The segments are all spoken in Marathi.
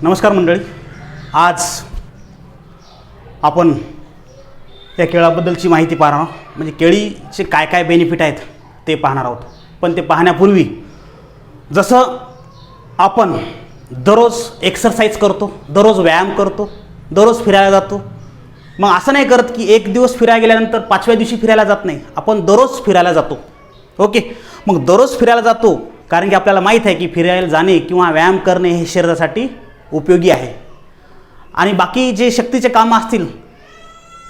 नमस्कार मंडळी. आज आपण या केळाबद्दलची माहिती पाहणार आहोत. म्हणजे केळीचे काय काय बेनिफिट आहेत ते पाहणार आहोत. पण ते पाहण्यापूर्वी जसं आपण दररोज एक्सरसाइज करतो, दररोज व्यायाम करतो, दररोज फिरायला जातो, मग असं नाही करत की एक दिवस फिरायला गेल्यानंतर 5व्या दिवशी फिरायला जात नाही. आपण दररोज फिरायला जातो. ओके, मग दररोज फिरायला जातो कारण की आपल्याला माहीत आहे की फिरायला जाणे किंवा व्यायाम करणे हे शरीरासाठी उपयोगी आहे. आणि बाकी जे शक्तीचे कामं असतील,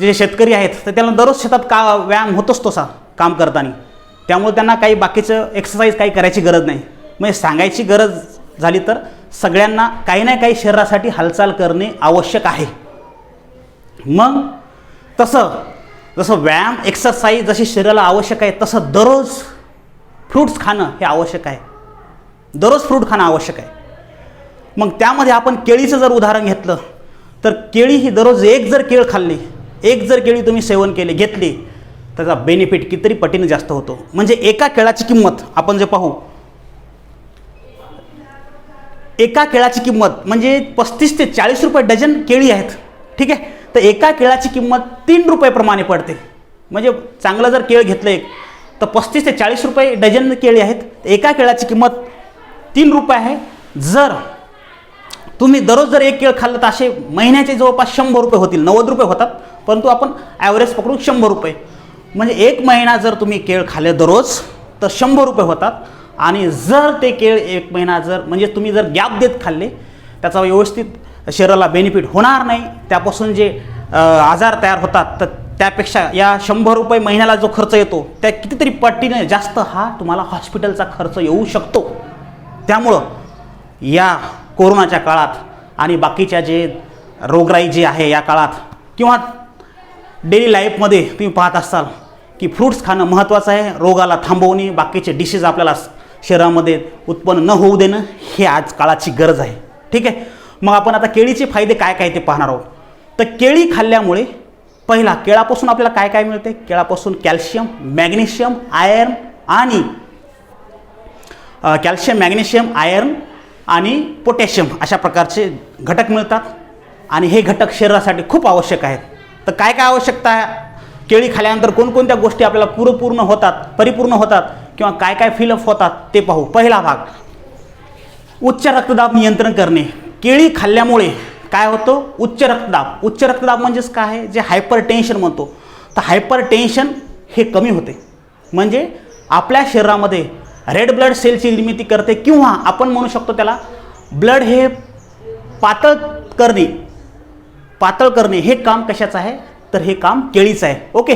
जे शेतकरी आहेत तर त्यांना दररोज शेतात व्यायाम होतोच तसा काम करताना, त्यामुळे त्यांना काही बाकीचं एक्सरसाइज काही करायची गरज नाही. म्हणजे सांगायची गरज झाली तर सगळ्यांना काही ना काही शरीरासाठी हालचाल करणे आवश्यक आहे. मग जसं व्यायाम एक्सरसाइज जशी शरीराला आवश्यक आहे तसं दररोज फ्रूट्स खाणं हे आवश्यक आहे. दररोज फ्रूट खाणं आवश्यक आहे. मग त्यामध्ये आपण केळीचं जर उदाहरण घेतलं तर केळी ही दररोज एक जर केळ खाल्ली, एक जर केळी तुम्ही सेवन घेतली त्याचा बेनिफिट कितीतरी पटीने जास्त होतो. म्हणजे एका केळाची किंमत आपण जे पाहू, एका केळाची किंमत म्हणजे 35 ते 40 रुपये डझन केळी आहेत. ठीक आहे, तर एका केळाची किंमत 3 रुपये पडते. म्हणजे चांगलं जर केळ घेतलं एक तर 35 ते 40 रुपये डझन केळी आहेत. एका केळाची किंमत 3 रुपये आहे. जर तुम्ही दररोज जर एक केळ खाल्लं तर असे महिन्याचे जवळपास 100 रुपये होतील. 90 रुपये होतात, परंतु आपण ॲव्हरेज पकडू 100 रुपये. म्हणजे एक महिना जर तुम्ही केळ खाल्ले दररोज तर 100 रुपये होतात. आणि जर ते केळ एक महिना म्हणजे तुम्ही जर गॅप देत खाल्ले, त्याचा व्यवस्थित शरीराला बेनिफिट होणार नाही. त्यापासून जे आजार तयार होतात तर त्यापेक्षा या 100 रुपये महिन्याला जो खर्च येतो त्या कितीतरी पटीने जास्त हा तुम्हाला हॉस्पिटलचा खर्च येऊ शकतो. त्यामुळं या कोरोनाच्या काळात आणि बाकीच्या जे रोगराई जी आहे या काळात किंवा डेली लाईफमध्ये तुम्ही पाहत असाल की फ्रूट्स खाणं महत्त्वाचं आहे. रोगाला थांबवणे, बाकीचे डिसीज आपल्याला शरीरामध्ये उत्पन्न न होऊ देणं हे आज काळाची गरज आहे. ठीक आहे, मग आपण आता केळीचे फायदे काय काय ते पाहणार आहोत. तर केळी खाल्ल्यामुळे पहिला, केळापासून आपल्याला काय काय मिळते? केळापासून कॅल्शियम, मॅग्नेशियम, आयर्न आणि आयर्न आणि पोटॅशियम अशा प्रकारचे घटक मिळतात. आणि हे घटक शरीरासाठी खूप आवश्यक आहेत. तर काय काय आवश्यकता आहे? केळी खाल्ल्यानंतर कोणकोणत्या गोष्टी आपल्याला परिपूर्ण होतात किंवा काय काय फिलअप होतात ते पाहू. पहिला भाग, उच्च रक्तदाब नियंत्रण करणे. केळी खाल्ल्यामुळे काय होतं? उच्च रक्तदाब. उच्च रक्तदाब म्हणजेच काय आहे? जे हायपर टेन्शन म्हणतो, तर हायपर टेन्शन हे कमी होते. म्हणजे आपल्या शरीरामध्ये रेड ब्लड सेलची निर्मिती करते किंवा आपण म्हणू शकतो त्याला ब्लड हे पातळ करणे हे काम कशाचं आहे? तर हे काम केळीचं आहे. ओके,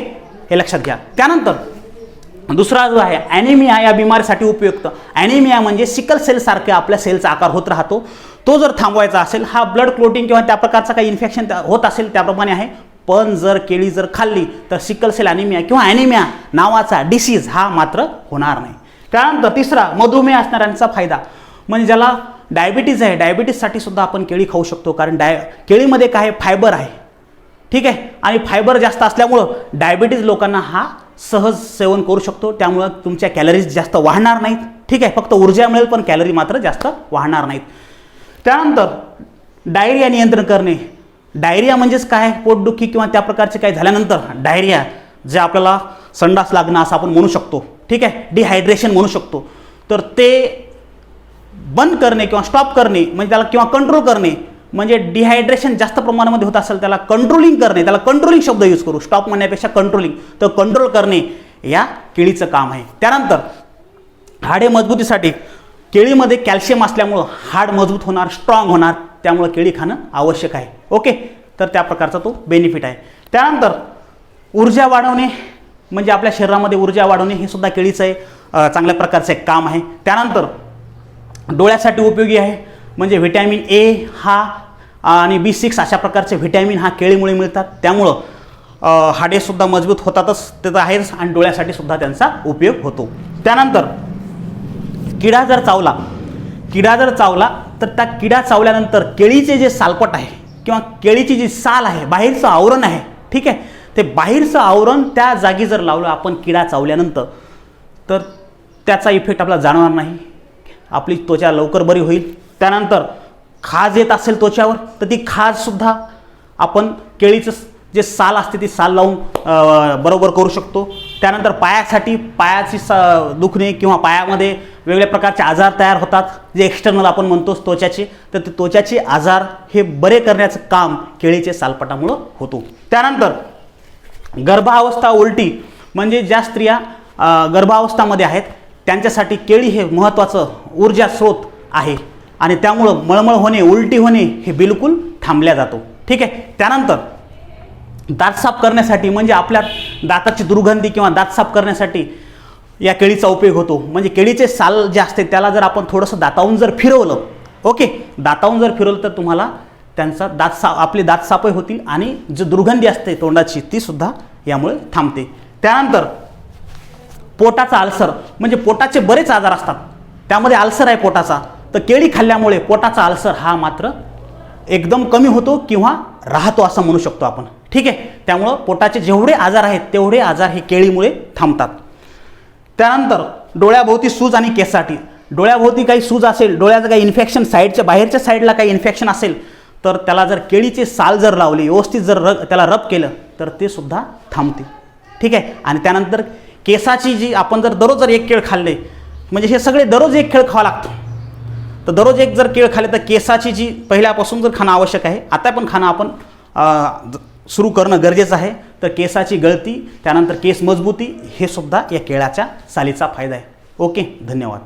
हे लक्षात घ्या. त्यानंतर दुसरा जो आहे ॲनिमिया, या बिमारीसाठी उपयुक्त. ॲनिमिया म्हणजे सिकल सेलसारखे आपल्या सेलचा आकार होत राहतो. तो जर थांबवायचा असेल, हा ब्लड क्लोटिंग किंवा त्या प्रकारचा काही इन्फेक्शन होत असेल त्याप्रमाणे आहे. पण जर केळी जर खाल्ली तर सिकल सेल ॲनिमिया किंवा ॲनिमिया नावाचा डिसीज हा मात्र होणार नाही. त्यानंतर तिसरा, मधुमेह असणाऱ्यांचा फायदा. म्हणजे ज्याला डायबिटीज आहे, डायबिटीजसाठी सुद्धा आपण केळी खाऊ शकतो. कारण केळीमध्ये काय फायबर आहे. ठीक आहे, आणि फायबर जास्त असल्यामुळं डायबिटीज लोकांना हा सहज सेवन करू शकतो. त्यामुळं तुमच्या कॅलरीज जास्त वाढणार नाहीत. ठीक आहे, फक्त ऊर्जा मिळेल पण कॅलरी मात्र जास्त वाढणार नाहीत. त्यानंतर डायरिया नियंत्रण करणे. डायरिया म्हणजेच काय? पोटदुखी किंवा त्या प्रकारचे काही झाल्यानंतर डायरिया, जे आपल्याला संडास लागणं असं आपण म्हणू शकतो. ठीक आहे, डिहायड्रेशन म्हणू शकतो. तर ते बंद करणे किंवा स्टॉप करणे म्हणजे त्याला किंवा कंट्रोल करणे. म्हणजे डिहायड्रेशन जास्त प्रमाणामध्ये होत असेल त्याला कंट्रोलिंग करणे. त्याला कंट्रोलिंग शब्द यूज करू, स्टॉप म्हणण्यापेक्षा कंट्रोलिंग. तर कंट्रोल करणे या केळीचं काम आहे. त्यानंतर हाडे मजबूतीसाठी केळीमध्ये कॅल्शियम असल्यामुळं हाड मजबूत होणार, स्ट्रॉंग होणार. त्यामुळं केळी खाणं आवश्यक आहे. ओके, तर त्या प्रकारचा तो बेनिफिट आहे. त्यानंतर ऊर्जा वाढवणे, म्हणजे आपल्या शरीरामध्ये ऊर्जा वाढवणे हे सुद्धा केळीचं आहे चांगल्या प्रकारचं एक काम आहे. त्यानंतर डोळ्यासाठी उपयोगी आहे. म्हणजे व्हिटॅमिन ए हा आणि B6 अशा प्रकारचे व्हिटॅमिन हा केळीमुळे मिळतात. त्यामुळं हाडेसुद्धा मजबूत होतातच, ते तर आहेच, आणि डोळ्यासाठी सुद्धा त्यांचा उपयोग होतो. त्यानंतर किडा जर चावला तर त्या किडा चावल्यानंतर केळीचे जे सालपट आहे किंवा केळीची जी साल आहे, बाहेरचं आवरण आहे, ठीक आहे, ते बाहेरचं आवरण त्या जागी जर लावलं आपण किडा चावल्यानंतर तर त्याचा इफेक्ट आपल्याला जाणवणार नाही. आपली त्वचा लवकर बरी होईल. त्यानंतर खाज येत असेल त्वचावर तर ती खाजसुद्धा आपण केळीचं जे साल असते ती साल लावून बरोबर करू शकतो. त्यानंतर पायासाठी पायाची दुखणे किंवा पायामध्ये वेगवेगळ्या प्रकारचे आजार तयार होतात जे एक्सटर्नल आपण म्हणतो त्वचाचे, तर ते त्वचाचे आजार हे बरे करण्याचं काम केळीचे सालपटामुळं होतो. त्यानंतर गर्भावस्था उलटी म्हणजे ज्या स्त्रिया गर्भावस्थामध्ये आहेत त्यांच्यासाठी केळी हे महत्त्वाचं ऊर्जा स्रोत आहे आणि त्यामुळं मळमळ होणे उलटी होणे हे बिलकुल थांबल्या जातो. ठीक आहे. त्यानंतर दात साफ करण्यासाठी म्हणजे आपल्या दाताची दुर्गंधी किंवा दात साफ करण्यासाठी या केळीचा उपयोग होतो. म्हणजे केळीचे साल जे असते त्याला जर आपण थोडंसं दातावून जर फिरवलं, ओके, दातावून जर फिरवलं तर तुम्हाला त्यांचा दात साफ आपले दात साफही होतील आणि जी दुर्गंधी असते तोंडाची ती सुद्धा यामुळे थांबते. त्यानंतर पोटाचा अल्सर म्हणजे पोटाचे बरेच आजार असतात त्यामध्ये अल्सर आहे पोटाचा, तर केळी खाल्ल्यामुळे पोटाचा अल्सर हा मात्र एकदम कमी होतो किंवा राहतो असं म्हणू शकतो आपण. ठीक आहे. त्यामुळं पोटाचे जेवढे आजार आहेत तेवढे आजार हे केळीमुळे थांबतात. त्यानंतर डोळ्याभोवती सूज आणि केससाठी, डोळ्याभोवती काही सूज असेल, डोळ्याचं काही इन्फेक्शन साईडच्या बाहेरच्या साईडला काही इन्फेक्शन असेल तर त्याला जर केळीचे साल जर लावले व्यवस्थित जर त्याला रब केलं तर ते सुद्धा थांबते. ठीक आहे. आणि त्यानंतर केसाची जी आपण जर दररोज जर एक केळ खाल्ले, म्हणजे हे सगळे दररोज एक केळ खावं लागतं, तर दररोज एक जर केळ खाल्ले तर केसाची जी पहिल्यापासून जर खाणं आवश्यक आहे आता पण खाणं आपण सुरू करणं गरजेचं आहे. तर केसाची गळती त्यानंतर केस मजबूती हे सुद्धा या केळाच्या सालीचा फायदा आहे. ओके, धन्यवाद.